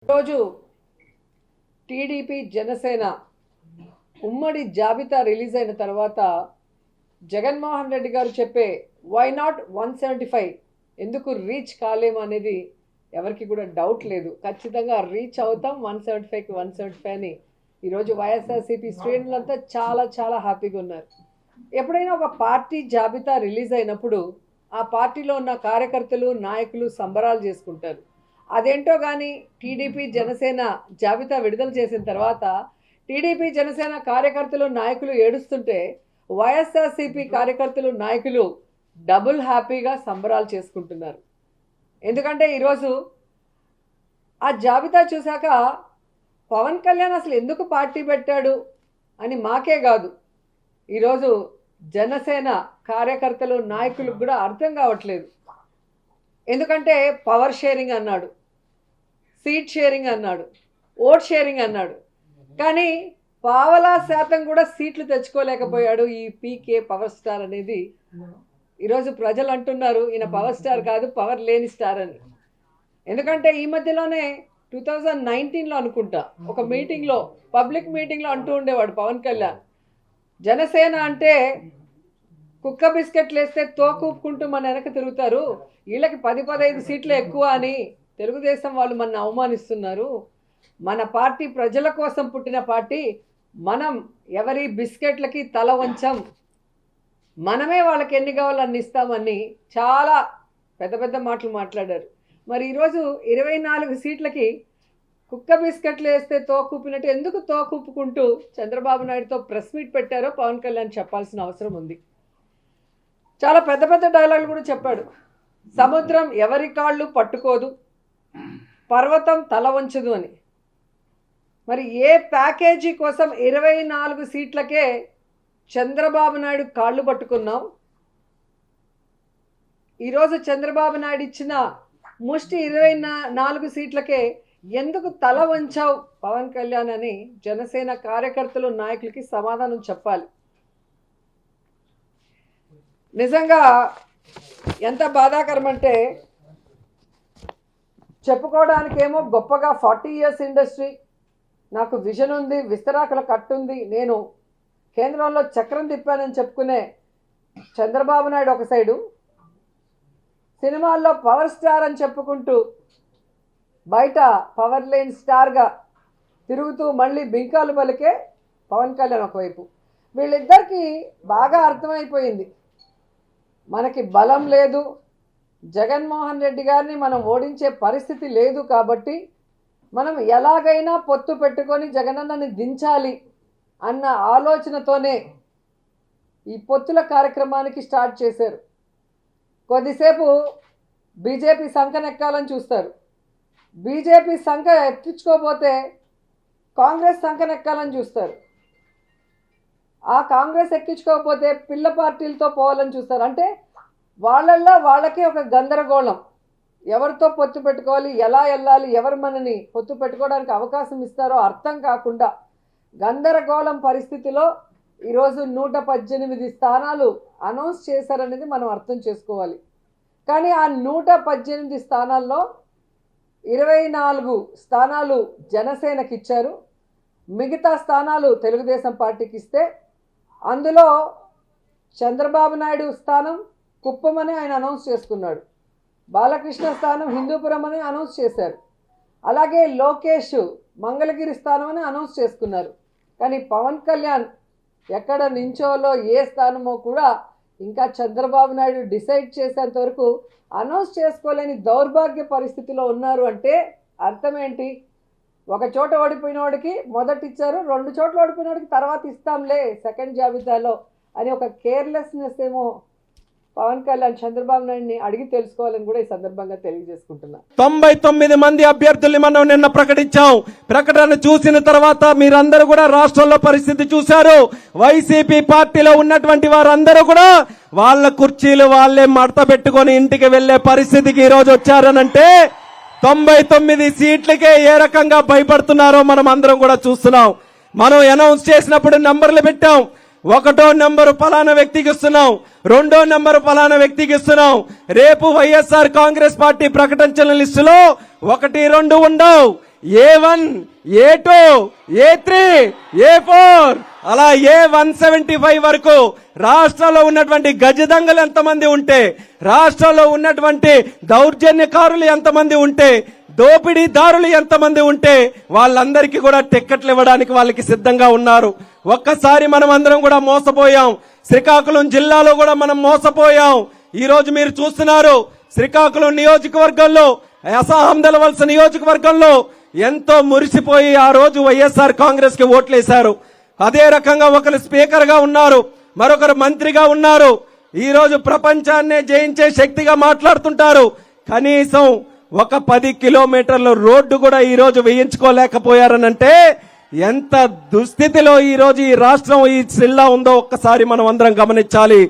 రోజు టీడీపీ జనసేన ఉమ్మడి జాబితా రిలీజ్ అయిన తర్వాత జగన్మోహన్ రెడ్డి గారు చెప్పే వై నాట్ 175 ఎందుకు రీచ్ కాలేము అనేది ఎవరికి కూడా డౌట్ లేదు. ఖచ్చితంగా రీచ్ అవుతాం 175కి 175 అని ఈరోజు వైఎస్ఆర్సీపీ శ్రేణులంతా చాలా చాలా హ్యాపీగా ఉన్నారు. ఎప్పుడైనా ఒక పార్టీ జాబితా రిలీజ్ అయినప్పుడు ఆ పార్టీలో ఉన్న కార్యకర్తలు నాయకులు సంబరాలు చేసుకుంటారు. అదేంటో కానీ టీడీపీ జనసేన జాబితా విడుదల చేసిన తర్వాత టీడీపీ జనసేన కార్యకర్తలు నాయకులు ఏడుస్తుంటే వైఎస్ఆర్సీపీ కార్యకర్తలు నాయకులు డబుల్ హ్యాపీగా సంబరాలు చేసుకుంటున్నారు. ఎందుకంటే ఈరోజు ఆ జాబితా చూశాక పవన్ కళ్యాణ్ అసలు ఎందుకు పార్టీ పెట్టాడు అని మాకే కాదు, ఈరోజు జనసేన కార్యకర్తలు నాయకులకు కూడా అర్థం కావట్లేదు. ఎందుకంటే పవర్ షేరింగ్ అన్నాడు, సీట్ షేరింగ్ అన్నాడు, ఓట్ షేరింగ్ అన్నాడు, కానీ పావలా శాతం కూడా సీట్లు తెచ్చుకోలేకపోయాడు ఈ పీకే పవర్ స్టార్ అనేది. ఈరోజు ప్రజలు అంటున్నారు ఈయన పవర్ స్టార్ కాదు, పవర్ లేని స్టార్ అని. ఎందుకంటే ఈ మధ్యలోనే 2019లో అనుకుంటా ఒక మీటింగ్లో, పబ్లిక్ మీటింగ్లో అంటూ ఉండేవాడు పవన్ కళ్యాణ్, జనసేన అంటే కుక్క బిస్కెట్లు వేస్తే తోకూపుకుంటూ మన వెనక తిరుగుతారు, వీళ్ళకి 10-15 సీట్లు ఎక్కువ అని తెలుగుదేశం వాళ్ళు మన అవమానిస్తున్నారు, మన పార్టీ ప్రజల కోసం పుట్టిన పార్టీ, మనం ఎవరి బిస్కెట్లకి తల వంచం, మనమే వాళ్ళకి ఎన్ని కావాలో అన్ని ఇస్తామని చాలా పెద్ద పెద్ద మాటలు మాట్లాడారు. మరి ఈరోజు 24 సీట్లకి కుక్క బిస్కెట్లు వేస్తే తోకూపినట్టు ఎందుకు తోకూపుకుంటూ చంద్రబాబు నాయుడుతో ప్రెస్ మీట్ పెట్టారో పవన్ కళ్యాణ్ చెప్పాల్సిన అవసరం ఉంది. చాలా పెద్ద పెద్ద డైలాగులు కూడా చెప్పాడు. సముద్రం ఎవరి కాళ్ళు పట్టుకోదు, పర్వతం తల వంచదు అని. మరి ఏ ప్యాకేజీ కోసం 24 సీట్లకే చంద్రబాబు నాయుడు కాళ్ళు పట్టుకున్నాం, ఈరోజు చంద్రబాబు నాయుడు ఇచ్చిన ముష్టి 24 సీట్లకే ఎందుకు తల వంచావు పవన్ కళ్యాణ్ అని జనసేన కార్యకర్తలు నాయకులకి సమాధానం చెప్పాలి. నిజంగా ఎంత బాధాకరం అంటే, చెప్పుకోవడానికేమో గొప్పగా 40 years ఇండస్ట్రీ, నాకు విజన్ ఉంది, విస్తరాకుల కట్టుంది, నేను కేంద్రంలో చక్రం తిప్పానని చెప్పుకునే చంద్రబాబు నాయుడు ఒక సైడు, సినిమాల్లో పవర్ స్టార్ అని చెప్పుకుంటూ బయట పవర్ లేని స్టార్గా తిరుగుతూ మళ్ళీ బింకాలు పలికే పవన్ కళ్యాణ్ ఒకవైపు. వీళ్ళిద్దరికీ బాగా అర్థమైపోయింది మనకి బలం లేదు, జగన్మోహన్ రెడ్డి గారిని మనం ఓడించే పరిస్థితి లేదు, కాబట్టి మనం ఎలాగైనా పొత్తు పెట్టుకొని జగనన్నని దించాలి అన్న ఆలోచనతోనే ఈ పొత్తుల కార్యక్రమానికి స్టార్ట్ చేశారు. కొద్దిసేపు బీజేపీ సంకనెక్కాలని చూస్తారు, బీజేపీ సంఖ ఎక్కించుకోకపోతే కాంగ్రెస్ సంకనెక్కాలని చూస్తారు, ఆ కాంగ్రెస్ ఎక్కించుకోకపోతే పిల్ల పార్టీలతో పోవాలని చూస్తారు. అంటే వాళ్ళల్లో వాళ్ళకే ఒక గందరగోళం, ఎవరితో పొత్తు పెట్టుకోవాలి, ఎలా వెళ్ళాలి, ఎవరు మనని పొత్తు పెట్టుకోవడానికి అవకాశం ఇస్తారో అర్థం కాకుండా గందరగోళం పరిస్థితిలో ఈరోజు 118 స్థానాలు అనౌన్స్ చేశారనేది మనం అర్థం చేసుకోవాలి. కానీ ఆ 118 స్థానాల్లో 24 స్థానాలు జనసేనకి ఇచ్చారు, మిగతా స్థానాలు తెలుగుదేశం పార్టీకి ఇస్తే అందులో చంద్రబాబు నాయుడు స్థానం కుప్పం అని ఆయన అనౌన్స్ చేసుకున్నాడు, బాలకృష్ణ స్థానం హిందూపురం అని అనౌన్స్ చేశారు, అలాగే లోకేష్ మంగళగిరి స్థానం అని అనౌన్స్ చేసుకున్నారు. కానీ పవన్ కళ్యాణ్ ఎక్కడ నించోలో ఏ స్థానమో కూడా ఇంకా చంద్రబాబు నాయుడు డిసైడ్ చేసేంత వరకు అనౌన్స్ చేసుకోలేని దౌర్భాగ్య పరిస్థితిలో ఉన్నారు. అంటే అర్థం ఏంటి? ఒక చోట ఓడిపోయిన వాడికి మొదట ఇచ్చారు, 2 చోట్ల ఓడిపోయిన వాడికి తర్వాత ఇస్తాంలే సెకండ్ జాబితాలో అని ఒక కేర్లెస్నెస్ ఏమో పవన్ కళ్యాణ్ చంద్రబాబు నాయుడిని అడిగి తెలుసుకోవాలని కూడా ఈ సందర్భంగా తెలియజేసుకుంటున్నా. 99 మంది అభ్యర్థుల్ని మనం నిన్న ప్రకటించాం. ప్రకటన చూసిన తర్వాత మీరందరూ కూడా రాష్ట్రంలో పరిస్థితి చూశారు. వైసీపీ పార్టీలో ఉన్నటువంటి వారందరూ కూడా వాళ్ళ కుర్చీలు వాళ్ళే మడత పెట్టుకొని ఇంటికి వెళ్లే పరిస్థితికి ఈ రోజు వచ్చారనంటే 99 సీట్లకే ఏ రకంగా భయపడుతున్నారో మనం అందరం కూడా చూస్తున్నాం. మనం అనౌన్స్ చేసినప్పుడు నంబర్లు పెట్టాం, 1వ నెంబరు ఫలానా వ్యక్తికి ఇస్తున్నాం, 2వ నెంబరు ఫలానా వ్యక్తికి ఇస్తున్నాం. రేపు వైఎస్ఆర్ కాంగ్రెస్ పార్టీ ప్రకటించిన లిస్టులో 1, 2 ఉండవు. A1, A2, A3, A4 అలా A175 వరకు రాష్ట్రంలో ఉన్నటువంటి గజదంగలు ఎంతమంది ఉంటే, రాష్ట్రంలో ఉన్నటువంటి దౌర్జన్యకారులు ఎంతమంది ఉంటే, దోపిడీదారులు ఎంతమంది ఉంటే వాళ్ళందరికీ కూడా టిక్కెట్లు ఇవ్వడానికి వాళ్ళకి సిద్ధంగా ఉన్నారు. ఒక్కసారి మనం అందరం కూడా మోసపోయాం. శ్రీకాకుళం జిల్లాలో కూడా మనం మోసపోయాం. ఈ రోజు మీరు చూస్తున్నారు శ్రీకాకుళం నియోజకవర్గంలో, అసహందలవలస నియోజకవర్గంలో ఎంతో మురిసిపోయి ఆ రోజు వైఎస్ఆర్ కాంగ్రెస్ కి ఓట్లేశారు. అదే రకంగా ఒకరు స్పీకర్ గా ఉన్నారు, మరొకరు మంత్రిగా ఉన్నారు. ఈ రోజు ప్రపంచాన్నే జయించే శక్తిగా మాట్లాడుతుంటారు. కనీసం ఒక 10 కిలోమీటర్ల రోడ్డు కూడా ఈ రోజు వేయించుకోలేకపోయారనంటే ఎంత దుస్థితిలో ఈ రోజు ఈ రాష్ట్రం, ఈ జిల్లా ఉందో ఒక్కసారి మనం అందరం గమనించాలి.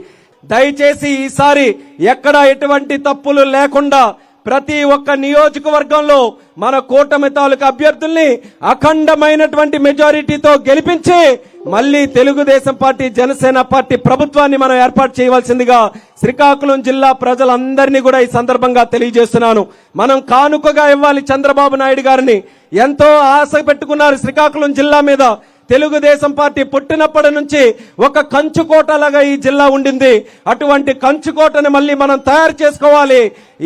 దయచేసి ఈసారి ఎక్కడ ఎటువంటి తప్పులు లేకుండా ప్రతి ఒక్క నియోజకవర్గంలో మన కూటమి తాలూకా అభ్యర్థుల్ని అఖండమైనటువంటి మెజారిటీతో గెలిపించి మళ్ళీ తెలుగుదేశం పార్టీ, జనసేన పార్టీ ప్రభుత్వాన్ని మనం ఏర్పాటు చేయవలసిందిగా శ్రీకాకుళం జిల్లా ప్రజలందరినీ కూడా ఈ సందర్భంగా తెలియజేస్తున్నాను. మనం కానుకగా ఇవ్వాలి చంద్రబాబు నాయుడు గారిని. ఎంతో ఆశ పెట్టుకున్నారు శ్రీకాకుళం జిల్లా మీద. తెలుగుదేశం పార్టీ పుట్టినప్పటి నుంచి ఒక కంచుకోటలాగా ఈ జిల్లా ఉండింది. అటువంటి కంచుకోటను మళ్ళీ మనం తయారు చేసుకోవాలి.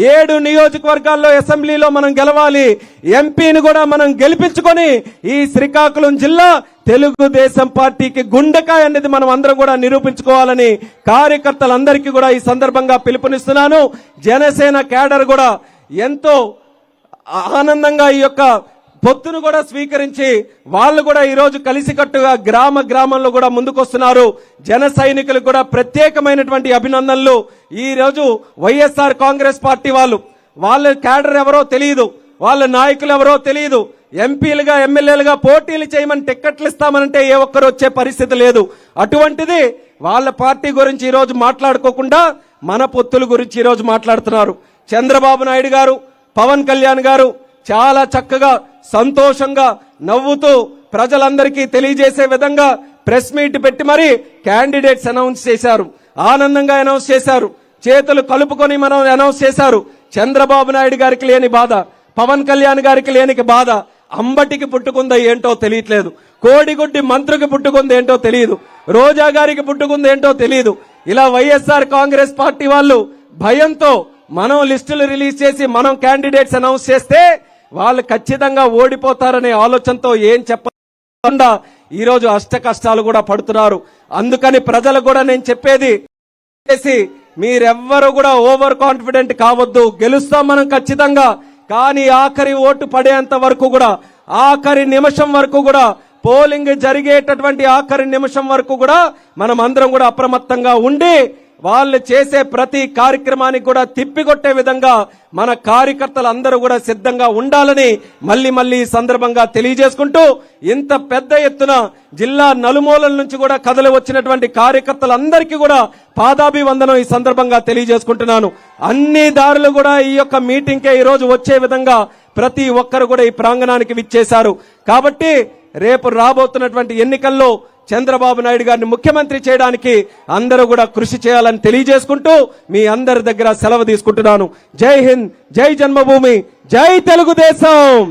7 నియోజకవర్గాల్లో అసెంబ్లీలో మనం గెలవాలి. ఎంపీని కూడా మనం గెలిపించుకొని ఈ శ్రీకాకుళం జిల్లా తెలుగుదేశం పార్టీకి గుండెకాయ అనేది మనం అందరం కూడా నిరూపించుకోవాలని కార్యకర్తలందరికీ కూడా ఈ సందర్భంగా పిలుపునిస్తున్నాను. జనసేన కేడర్ కూడా ఎంతో ఆనందంగా ఈ యొక్క పొత్తును కూడా స్వీకరించి వాళ్ళు కూడా ఈ రోజు కలిసికట్టుగా గ్రామంలో కూడా ముందుకొస్తున్నారు. జన సైనికులకు కూడా ప్రత్యేకమైనటువంటి అభినందనలు. ఈ రోజు వైఎస్ఆర్ కాంగ్రెస్ పార్టీ వాళ్ళ క్యాడర్ ఎవరో తెలియదు, వాళ్ళ నాయకులు ఎవరో తెలియదు. ఎంపీలుగా, ఎమ్మెల్యేలుగా పోటీలు చేయమని టిక్కెట్లు ఇస్తామనంటే ఏ ఒక్కరు వచ్చే పరిస్థితి లేదు. అటువంటిది వాళ్ళ పార్టీ గురించి ఈ రోజు మాట్లాడుకోకుండా మన పొత్తుల గురించి ఈ రోజు మాట్లాడుతున్నారు. చంద్రబాబు నాయుడు గారు, పవన్ కళ్యాణ్ గారు చాలా చక్కగా, సంతోషంగా, నవ్వుతూ ప్రజలందరికీ తెలియజేసే విధంగా ప్రెస్ మీట్ పెట్టి మరి క్యాండిడేట్స్ అనౌన్స్ చేశారు. ఆనందంగా అనౌన్స్ చేశారు. చేతులు కలుపుకొని మనం అనౌన్స్ చేశారు. చంద్రబాబు నాయుడు గారికి లేని బాధ, పవన్ కళ్యాణ్ గారికి లేని బాధ అంబటికి పుట్టుకుందో ఏంటో తెలియట్లేదు. కోడిగుడ్డి మంత్రికి పుట్టుకుంది ఏంటో తెలియదు. రోజా గారికి పుట్టుకుంది ఏంటో తెలియదు. ఇలా వైఎస్ఆర్ కాంగ్రెస్ పార్టీ వాళ్ళు భయంతో మనం లిస్టులు రిలీజ్ చేసి మనం క్యాండిడేట్స్ అనౌన్స్ చేస్తే వాళ్ళు ఖచ్చితంగా ఓడిపోతారనే ఆలోచనతో ఏం చెప్పకుండా ఈ రోజు అష్ట కష్టాలు కూడా పడుతున్నారు. అందుకని ప్రజలకు కూడా నేను చెప్పేది చేసి మీరెవ్వరూ కూడా ఓవర్ కాన్ఫిడెంట్ కావద్దు. గెలుస్తాం మనం ఖచ్చితంగా. కానీ ఆఖరి ఓటు పడేంత వరకు కూడా, ఆఖరి నిమిషం వరకు కూడా, పోలింగ్ జరిగేటటువంటి ఆఖరి నిమిషం వరకు కూడా మనం అందరం కూడా అప్రమత్తంగా ఉండి వాళ్ళు చేసే ప్రతి కార్యక్రమానికి కూడా తిప్పికొట్టే విధంగా మన కార్యకర్తలు అందరూ కూడా సిద్ధంగా ఉండాలని మళ్ళీ ఈ సందర్భంగా తెలియజేసుకుంటూ, ఇంత పెద్ద ఎత్తున జిల్లా నలుమూలల నుంచి కూడా కదలి వచ్చినటువంటి కార్యకర్తలందరికీ కూడా పాదాభివందనం ఈ సందర్భంగా తెలియజేసుకుంటున్నాను. అన్ని దారులు కూడా ఈ యొక్క మీటింగ్కే ఈ రోజు వచ్చే విధంగా ప్రతి ఒక్కరు కూడా ఈ ప్రాంగణానికి విచ్చేశారు. కాబట్టి రేపు రాబోతున్నటువంటి ఎన్నికల్లో చంద్రబాబు నాయుడు గారిని ముఖ్యమంత్రి చేయడానికి అందరూ కూడా కృషి చేయాలని తెలియజేసుకుంటూ మీ అందరి దగ్గర సెలవు తీసుకుంటున్నాను. జై హింద్, జై జన్మభూమి, జై తెలుగుదేశం.